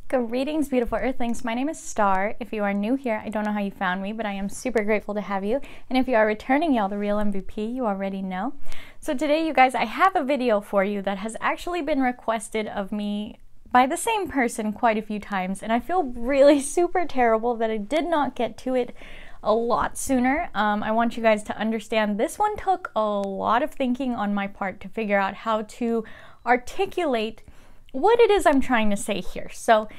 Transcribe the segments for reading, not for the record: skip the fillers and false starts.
Greetings, beautiful earthlings. My name is Star. If you are new here, I don't know how you found me, but I am super grateful to have you. And if you are returning, y'all, the real MVP, you already know. So today, you guys, I have a video for you that has actually been requested of me by the same person quite a few times, and I feel really super terrible that I did not get to it a lot sooner. I want you guys to understand this one took a lot of thinking on my part to figure out how to articulate what it is I'm trying to say here. So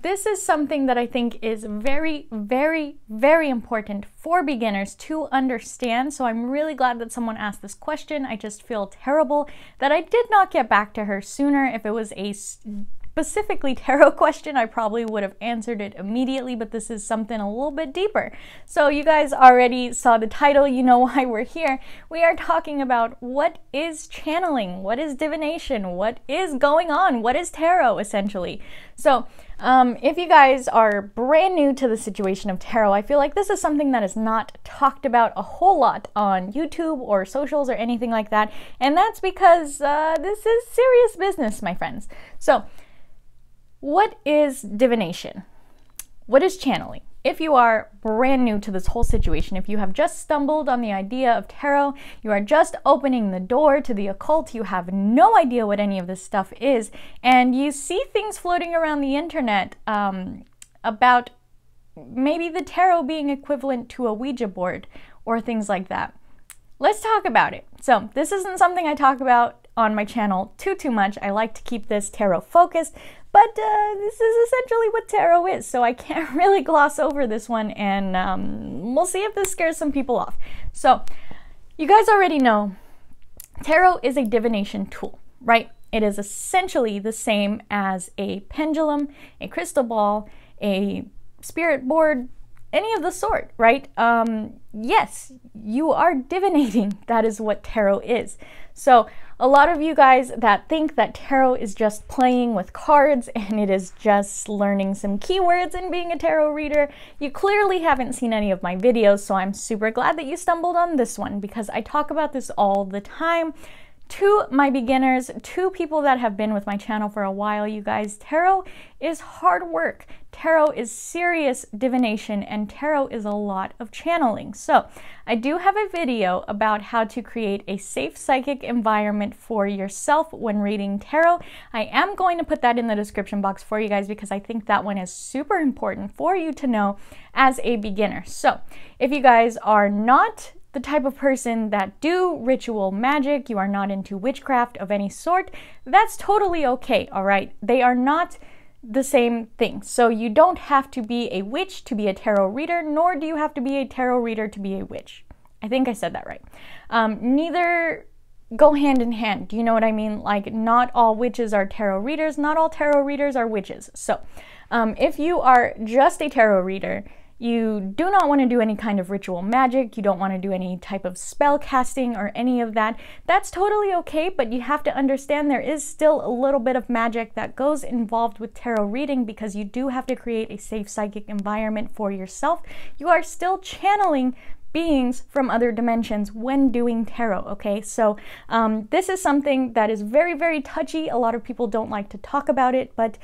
this is something that I think is very, very, very important for beginners to understand. So I'm really glad that someone asked this question. I just feel terrible that I did not get back to her sooner. If it was a specifically tarot question, I probably would have answered it immediately, but this is something a little bit deeper. So you guys already saw the title, you know why we're here. We are talking about what is channeling, what is divination, what is going on, what is tarot, essentially. So if you guys are brand new to the situation of tarot, I feel like this is something that is not talked about a whole lot on YouTube or socials or anything like that, and that's because this is serious business, my friends. So what is divination? What is channeling? If you are brand new to this whole situation, if you have just stumbled on the idea of tarot, you are just opening the door to the occult, you have no idea what any of this stuff is, and you see things floating around the internet about maybe the tarot being equivalent to a Ouija board or things like that. Let's talk about it. So this isn't something I talk about on my channel too much. I like to keep this tarot focused, but this is essentially what tarot is, so I can't really gloss over this one, and we'll see if this scares some people off. So you guys already know tarot is a divination tool, right? It is essentially the same as a pendulum, a crystal ball, a spirit board, any of the sort, right? Yes, you are divinating. That is what tarot is. So a lot of you guys that think that tarot is just playing with cards and it is just learning some keywords and being a tarot reader, you clearly haven't seen any of my videos, so I'm super glad that you stumbled on this one because I talk about this all the time. To my beginners, to people that have been with my channel for a while, you guys, tarot is hard work. Tarot is serious divination, and tarot is a lot of channeling. So I do have a video about how to create a safe psychic environment for yourself when reading tarot. I am going to put that in the description box for you guys because I think that one is super important for you to know as a beginner. So if you guys are not the type of person that do ritual magic, you are not into witchcraft of any sort, that's totally okay, all right? They are not the same thing. So you don't have to be a witch to be a tarot reader, nor do you have to be a tarot reader to be a witch. I think I said that right. Neither go hand in hand. Do you know what I mean? Like, not all witches are tarot readers, not all tarot readers are witches. So if you are just a tarot reader, you do not want to do any kind of ritual magic, you don't want to do any type of spell casting or any of that, that's totally okay, but you have to understand there is still a little bit of magic that goes involved with tarot reading because you do have to create a safe psychic environment for yourself. You are still channeling beings from other dimensions when doing tarot, okay? So this is something that is very, very touchy. A lot of people don't like to talk about it, but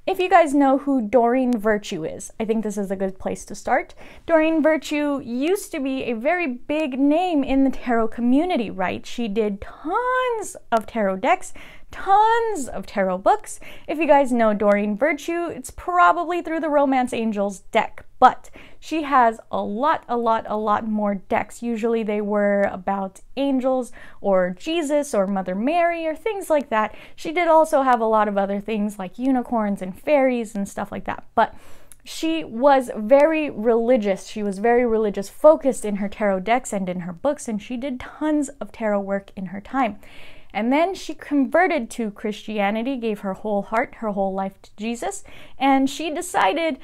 if you guys know who Dorian Virtue is, I think this is a good place to start. Dorian Virtue used to be a very big name in the tarot community, right? She did tons of tarot decks, tons of tarot books. If you guys know Dorian Virtue, it's probably through the Romance Angels deck, but she has a lot more decks. Usually they were about angels or Jesus or Mother Mary or things like that. She did also have a lot of other things like unicorns and fairies and stuff like that, but she was very religious. She was very religious focused in her tarot decks and in her books, and she did tons of tarot work in her time. And then she converted to Christianity, gave her whole heart, her whole life to Jesus, and she decided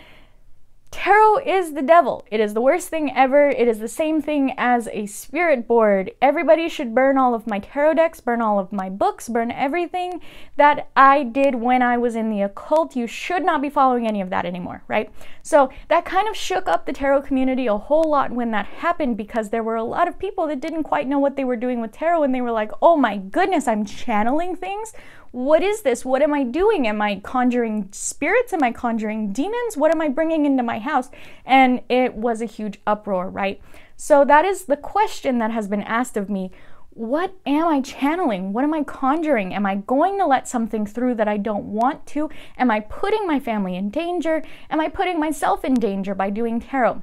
tarot is the devil. It is the worst thing ever. It is the same thing as a spirit board. Everybody should burn all of my tarot decks, burn all of my books, burn everything that I did when I was in the occult. You should not be following any of that anymore, right? So that kind of shook up the tarot community a whole lot when that happened because there were a lot of people that didn't quite know what they were doing with tarot, and they were like, oh my goodness, I'm channeling things? what is this? What am I doing? Am I conjuring spirits? Am I conjuring demons? What am I bringing into my house? And it was a huge uproar, right? So that is the question that has been asked of me. What am I channeling? What am I conjuring? Am I going to let something through that I don't want to? Am I putting my family in danger? Am I putting myself in danger by doing tarot?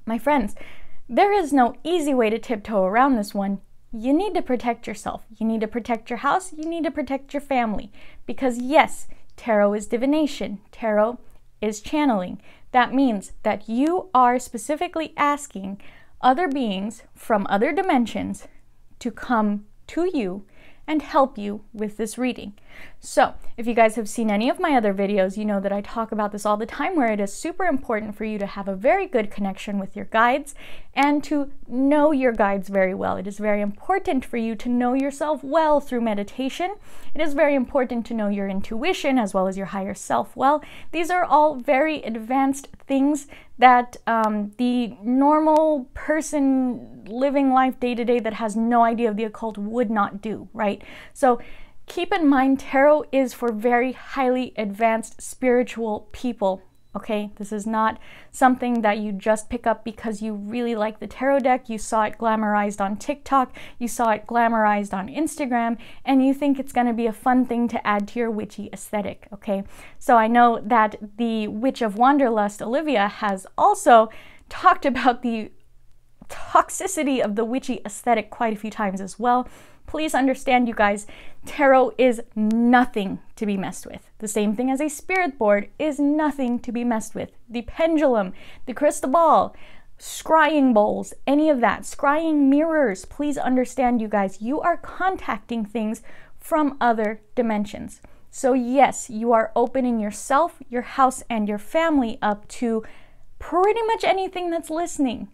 My friends, there is no easy way to tiptoe around this one. You need to protect yourself. You need to protect your house. You need to protect your family. Because yes, tarot is divination. Tarot is channeling. That means that you are specifically asking other beings from other dimensions to come to you and help you with this reading. So if you guys have seen any of my other videos, you know that I talk about this all the time, where it is super important for you to have a very good connection with your guides and to know your guides very well. It is very important for you to know yourself well through meditation. It is very important to know your intuition as well as your higher self well. These are all very advanced things that the normal person living life day to day that has no idea of the occult would not do, right? So keep in mind, tarot is for very highly advanced spiritual people, okay? This is not something that you just pick up because you really like the tarot deck, you saw it glamorized on TikTok, you saw it glamorized on Instagram, and you think it's going to be a fun thing to add to your witchy aesthetic, okay? So I know that the Witch of Wanderlust, Olivia, has also talked about the toxicity of the witchy aesthetic quite a few times as well. Please understand, you guys, tarot is nothing to be messed with. The same thing as a spirit board is nothing to be messed with. The pendulum, the crystal ball, scrying bowls, any of that, scrying mirrors, please understand, you guys, you are contacting things from other dimensions. So yes, you are opening yourself, your house, and your family up to pretty much anything that's listening.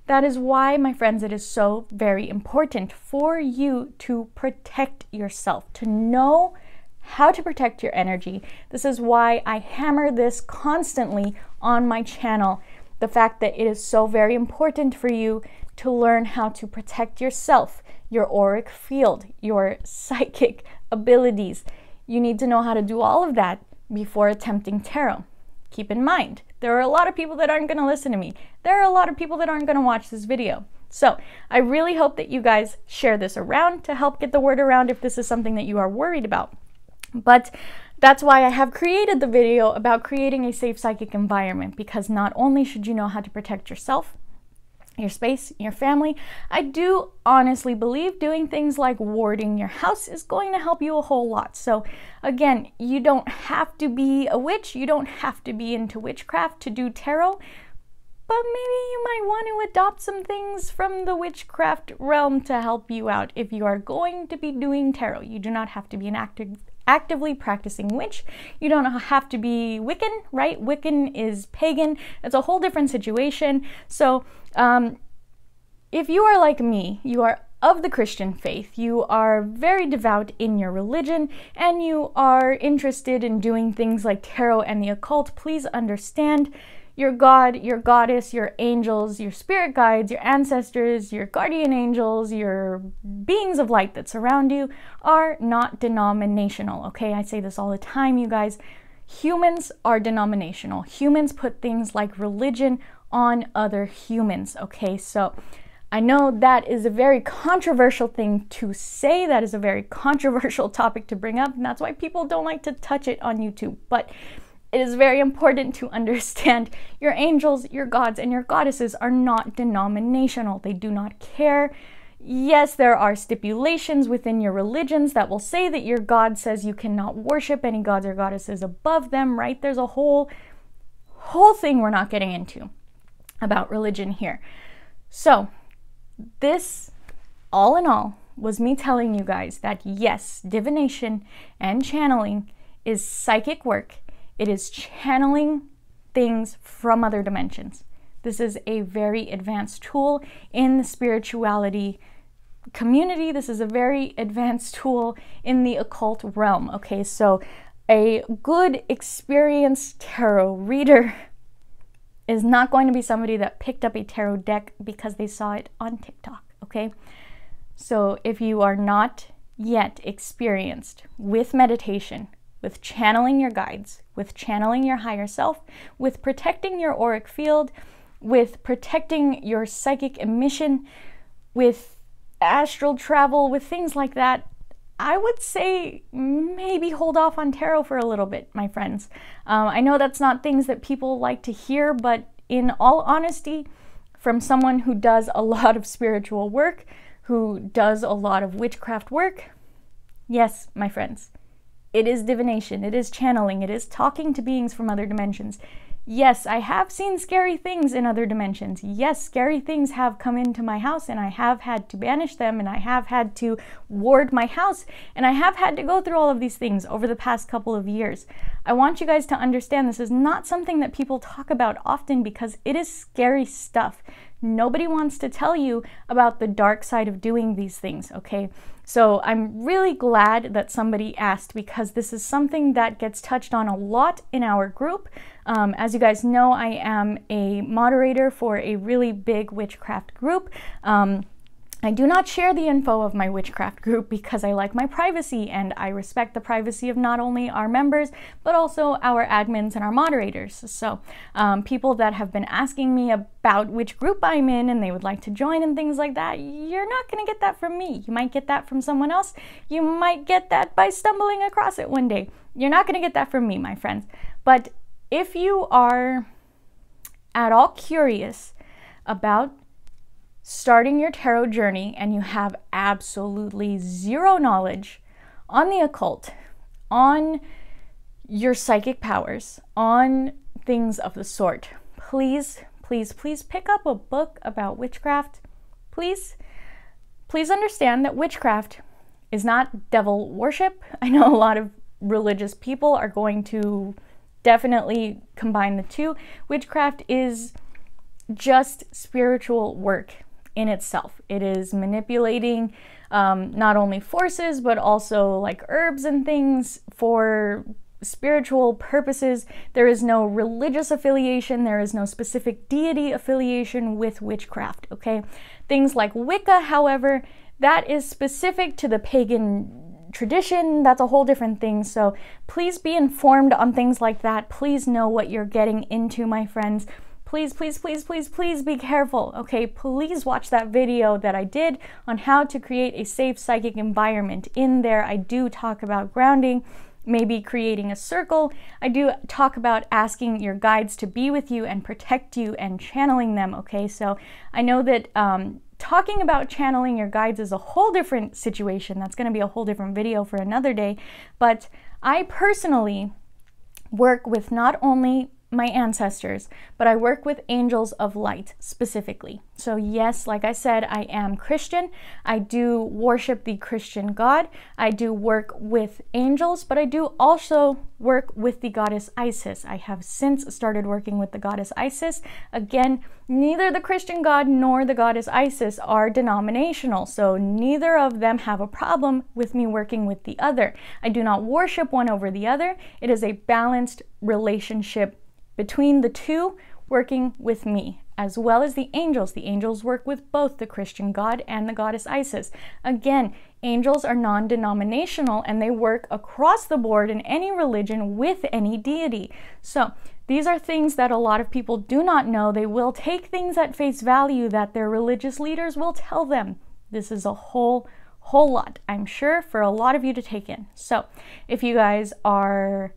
That is why, my friends, it is so very important for you to protect yourself, to know how to protect your energy. This is why I hammer this constantly on my channel. The fact that it is so very important for you to learn how to protect yourself, your auric field, your psychic abilities. You need to know how to do all of that before attempting tarot. Keep in mind, there are a lot of people that aren't going to listen to me. There are a lot of people that aren't going to watch this video. So I really hope that you guys share this around to help get the word around if this is something that you are worried about. But that's why I have created the video about creating a safe psychic environment, because not only should you know how to protect yourself, your space, your family, I do honestly believe doing things like warding your house is going to help you a whole lot. So again, you don't have to be a witch, you don't have to be into witchcraft to do tarot, but maybe you might want to adopt some things from the witchcraft realm to help you out if you are going to be doing tarot. You do not have to be an actively practicing witch. You don't have to be Wiccan, right? Wiccan is pagan. It's a whole different situation. So if you are like me, you are of the Christian faith, you are very devout in your religion, and you are interested in doing things like tarot and the occult, please understand your God, your goddess, your angels, your spirit guides, your ancestors, your guardian angels, your beings of light that surround you are not denominational, okay? I say this all the time, you guys. Humans are denominational. Humans put things like religion on other humans, okay? So I know that is a very controversial thing to say. That is a very controversial topic to bring up, and that's why people don't like to touch it on YouTube. But it is very important to understand your angels, your gods, and your goddesses are not denominational. They do not care. Yes, there are stipulations within your religions that will say that your God says you cannot worship any gods or goddesses above them, right? There's a whole thing we're not getting into about religion here. So this, all in all, was me telling you guys that yes, divination and channeling is psychic work. It is channeling things from other dimensions. This is a very advanced tool in the spirituality community. This is a very advanced tool in the occult realm, okay? So a good, experienced tarot reader is not going to be somebody that picked up a tarot deck because they saw it on TikTok, okay? So if you are not yet experienced with meditation, with channeling your guides, with channeling your higher self, with protecting your auric field, with protecting your psychic emission, with astral travel, with things like that, I would say maybe hold off on tarot for a little bit, my friends. I know that's not things that people like to hear, but in all honesty, from someone who does a lot of spiritual work, who does a lot of witchcraft work, yes, my friends, it is divination, it is channeling, it is talking to beings from other dimensions. Yes, I have seen scary things in other dimensions. Yes, scary things have come into my house and I have had to banish them, and I have had to ward my house, and I have had to go through all of these things over the past couple of years. I want you guys to understand this is not something that people talk about often because it is scary stuff. Nobody wants to tell you about the dark side of doing these things, okay? So I'm really glad that somebody asked, because this is something that gets touched on a lot in our group. As you guys know, I am a moderator for a really big witchcraft group. I do not share the info of my witchcraft group because I like my privacy, and I respect the privacy of not only our members, but also our admins and our moderators. So people that have been asking me about which group I'm in and they would like to join and things like that, you're not going to get that from me. You might get that from someone else. You might get that by stumbling across it one day. You're not going to get that from me, my friends. But if you are at all curious about starting your tarot journey and you have absolutely zero knowledge on the occult, on your psychic powers, on things of the sort, please, please, please pick up a book about witchcraft. Please, please understand that witchcraft is not devil worship. I know a lot of religious people are going to definitely combine the two. Witchcraft is just spiritual work in itself. It is manipulating not only forces, but also like herbs and things for spiritual purposes. There is no religious affiliation. There is no specific deity affiliation with witchcraft, okay? Things like Wicca, however, that is specific to the pagan tradition. That's a whole different thing. So please be informed on things like that. Please know what you're getting into, my friends. Please, please, please, please, please be careful, okay? Please watch that video that I did on how to create a safe psychic environment. In there, I do talk about grounding, maybe creating a circle. I do talk about asking your guides to be with you and protect you and channeling them, okay? So I know that talking about channeling your guides is a whole different situation. That's going to be a whole different video for another day. But I personally work with not only my ancestors, but I work with angels of light specifically. So yes, like I said, I am Christian. I do worship the Christian God. I do work with angels, but I do also work with the goddess Isis. I have since started working with the goddess Isis. Again, neither the Christian God nor the goddess Isis are denominational, so neither of them have a problem with me working with the other. I do not worship one over the other. It is a balanced relationship between the two working with me, as well as the angels. The angels work with both the Christian God and the goddess Isis. Again, angels are non-denominational and they work across the board in any religion with any deity. So these are things that a lot of people do not know. They will take things at face value that their religious leaders will tell them. This is a whole lot, I'm sure, for a lot of you to take in. So if you guys are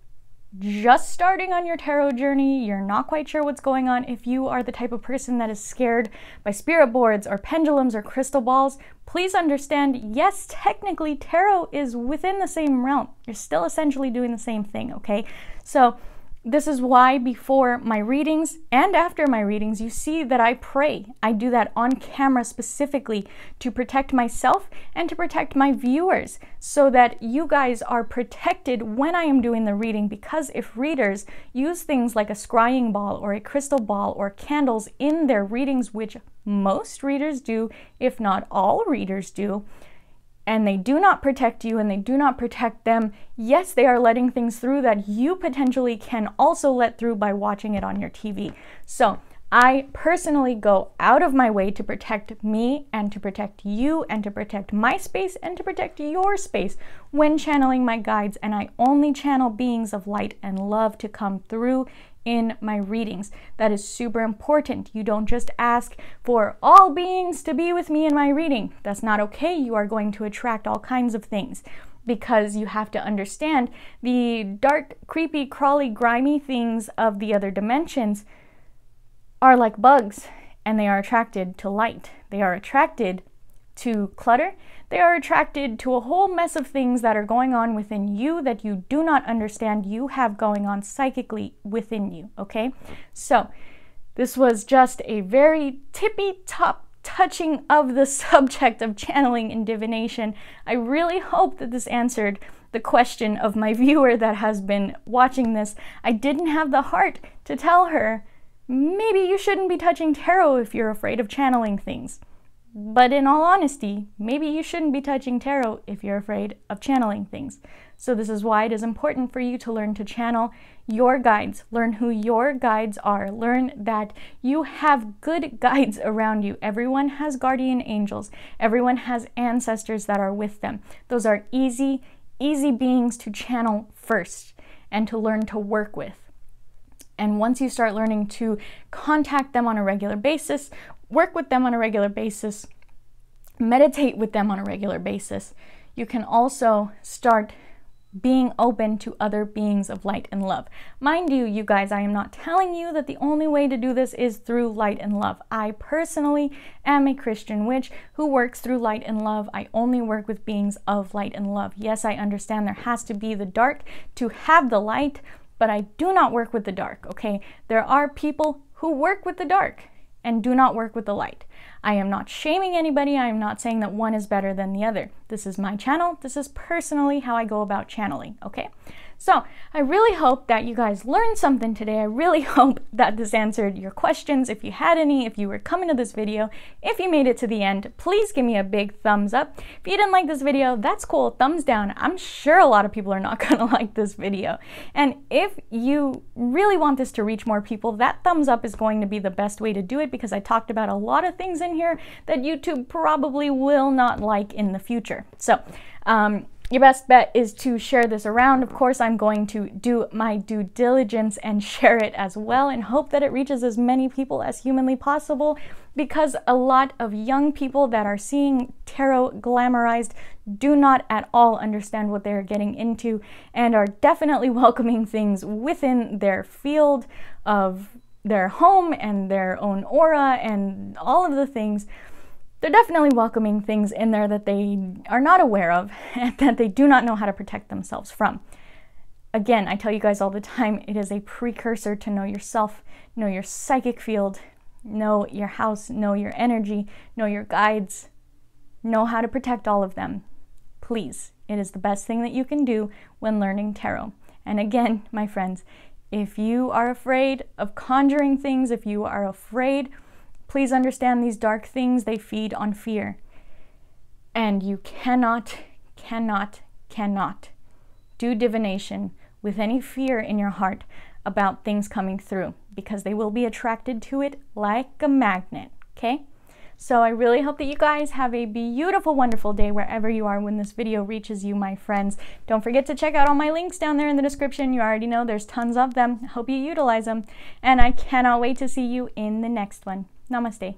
just starting on your tarot journey, you're not quite sure what's going on, if you are the type of person that is scared by spirit boards or pendulums or crystal balls, please understand, yes, technically tarot is within the same realm. You're still essentially doing the same thing, okay? So this is why before my readings and after my readings, you see that I pray. I do that on camera specifically to protect myself and to protect my viewers so that you guys are protected when I am doing the reading, because if readers use things like a scrying ball or a crystal ball or candles in their readings, which most readers do, if not all readers do, and they do not protect you and they do not protect them, yes, they are letting things through that you potentially can also let through by watching it on your TV. So I personally go out of my way to protect me and to protect you and to protect my space and to protect your space when channeling my guides, and I only channel beings of light and love to come through in my readings. That is super important. You don't just ask for all beings to be with me in my reading. That's not okay. You are going to attract all kinds of things, because you have to understand the dark, creepy, crawly, grimy things of the other dimensions are like bugs, and they are attracted to light. They are attracted to clutter. They are attracted to a whole mess of things that are going on within you that you do not understand you have going on psychically within you, okay? So this was just a very tippy-top touching of the subject of channeling and divination. I really hope that this answered the question of my viewer that has been watching this. I didn't have the heart to tell her, maybe you shouldn't be touching tarot if you're afraid of channeling things. But in all honesty, maybe you shouldn't be touching tarot if you're afraid of channeling things. So this is why it is important for you to learn to channel your guides. Learn who your guides are. Learn that you have good guides around you. Everyone has guardian angels. Everyone has ancestors that are with them. Those are easy beings to channel first and to learn to work with. And once you start learning to contact them on a regular basis, work with them on a regular basis, meditate with them on a regular basis, you can also start being open to other beings of light and love. Mind you, you guys, I am not telling you that the only way to do this is through light and love. I personally am a Christian witch who works through light and love. I only work with beings of light and love. Yes, I understand there has to be the dark to have the light, but I do not work with the dark, okay? There are people who work with the dark and do not work with the light. I am not shaming anybody. I am not saying that one is better than the other. This is my channel. This is personally how I go about channeling, okay? So I really hope that you guys learned something today. I really hope that this answered your questions. If you had any, if you were coming to this video, if you made it to the end, please give me a big thumbs up. If you didn't like this video, that's cool. Thumbs down. I'm sure a lot of people are not gonna like this video. And if you really want this to reach more people, that thumbs up is going to be the best way to do it, because I talked about a lot of things in here that YouTube probably will not like in the future. So, your best bet is to share this around. Of course, I'm going to do my due diligence and share it as well and hope that it reaches as many people as humanly possible, because a lot of young people that are seeing tarot glamorized do not at all understand what they're getting into and are definitely welcoming things within their field of their home and their own aura and all of the things. They're definitely welcoming things in there that they are not aware of and that they do not know how to protect themselves from. Again, I tell you guys all the time, it is a precursor to know yourself, know your psychic field, know your house, know your energy, know your guides, know how to protect all of them. Please, it is the best thing that you can do when learning tarot. And again, my friends, if you are afraid of conjuring things, if you are afraid, please understand these dark things, they feed on fear. And you cannot do divination with any fear in your heart about things coming through, because they will be attracted to it like a magnet, okay? So I really hope that you guys have a beautiful, wonderful day wherever you are when this video reaches you, my friends. Don't forget to check out all my links down there in the description. You already know there's tons of them. I hope you utilize them. And I cannot wait to see you in the next one. Namaste.